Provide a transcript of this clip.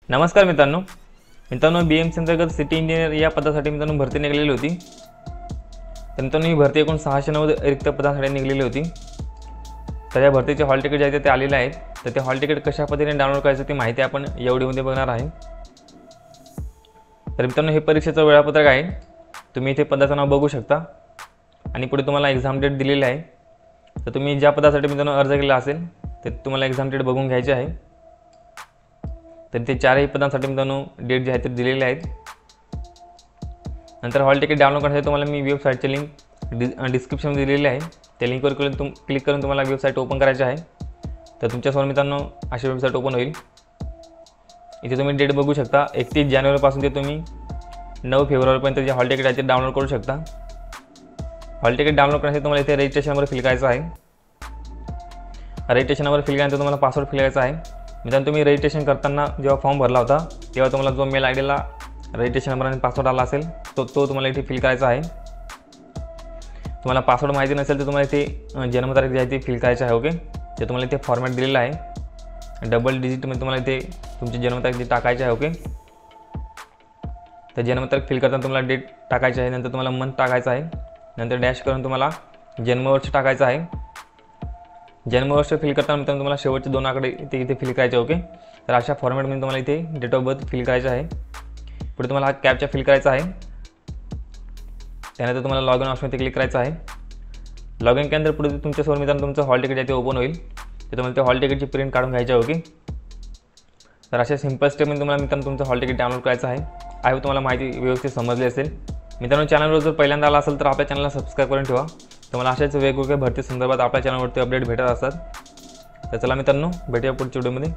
नमस्कार मित्रांनो BMC अंतर्गत सिटी इंजिनियर या पदासाठी मित्रांनो भरती निघालेली होती। तर मित्रांनो ही भरती एकूण 690 रिक्त पदांसाठी निघालेली होती। तर या भरतीचे हॉल तिकीट जे आहे ते आलेले आहेत। तर ते हॉल तिकीट कशा पद्धतीने डाउनलोड करायचं ती माहिती आपण या व्हिडिओमध्ये बघणार आहे। तर मित्रांनो हे परीक्षेचं वेळापत्रक आहे। तुम्ही इथे पदाचं नाव बघू शकता आणि पुढे तुम्हाला एक्झाम डेट दिलेली आहे। तर तुम्ही ज्या पदासाठी मित्रांनो अर्ज केला असेल ते तुम्हाला एक्झाम डेट बघून घ्यायची आहे। तर ते चारही पदांसाठी मित्रांनो डेट जे आहे ते दिलेले आहेत। नंतर हॉल तिकीट डाउनलोड करण्यासाठी तुम्हाला मी वेबसाईटची लिंक डिस्क्रिप्शनमध्ये दिलेली आहे। त्या लिंकवर क्लिक करून तुम्हाला वेबसाईट ओपन करायची आहे। तर तुमच्यासमोर मित्रांनो अशी वेबसाईट ओपन होईल। इथे तुम्ही डेट बघू शकता। 31 जानेवारीपासून ते तुम्ही 9 फेब्रुवारीपर्यंत जे हॉल तिकीट आहे ते डाउनलोड करू शकता। हॉल तिकीट डाउनलोड करण्यासाठी तुम्हाला इथे रजिस्ट्रेशन नंबर फिल करायचा आहे। रजिस्ट्रेशन नंबर फिल केल्यानंतर तुम्हाला पासवर्ड फिल करायचा आहे। मित्रांनो तुम्ही रजिस्ट्रेशन करताना जेव्हा फॉर्म भरला होता तेव्हा तुम्हाला जो मेल आयडीला रजिस्ट्रेशन नंबर आणि पासवर्ड आला असेल तो तुम्हाला इथे फिल करायचा आहे। तुम्हाला पासवर्ड माहिती नसेल तर तुम्हाला इथे जन्मतारीख जी आहे ती फिल करायची आहे। ओके, ते तुम्हाला इथे फॉर्मॅट दिलेला आहे। डबल डिजिटमध्ये तुम्हाला इथे तुमची जन्मतारीख टाकायची आहे। ओके, तर जन्मतारीख फिल करताना तुम्हाला डेट टाकायची आहे। नंतर तुम्हाला मंथ टाकायचा आहे। नंतर डॅश करून तुम्हाला जन्मवर्ष टाकायचं आहे। जन्मवर्ष फिल करताना मित्रांनो तुम्हाला शेवटचे 2 आकडे इथे फिल करायचे। ओके, तर अशा फॉर्मॅटमध्ये तुम्हाला इथे डेट ऑफ बर्थ फिल करायचं आहे। पुढे तुम्हाला हा कॅप्चा फिल करायचा आहे। त्यानंतर तुम्हाला लॉग इन ऑप्शनवरती क्लिक करायचं आहे। लॉग इन केल्यानंतर पुढे तुमच्यासमोर मित्रांनो तुमचं हॉल तिकीट आहे ते ओपन होईल। तर तुम्हाला ते हॉल तिकीटची प्रिंट काढून घ्यायची आहे। ओके, तर अशा सिंपल स्टेपमध्ये तुम्हाला मित्रांनो तुमचं हॉल तिकीट डाउनलोड करायचं आहे। आय होप तुम्हाला माहिती व्यवस्थित समजली असेल। मित्रांनो चॅनलवर जर पहिल्यांदा आला असेल तर आपल्या चॅनलला सबस्क्राईब करून ठेवा। तुम्हाला अशाच वेगवेगळ्या भरती संदर्भात आपल्या चॅनलवरती अपडेट भेटत असतात। तर चला मित्रांनो भेटूया पुढच्या व्हिडिओमध्ये।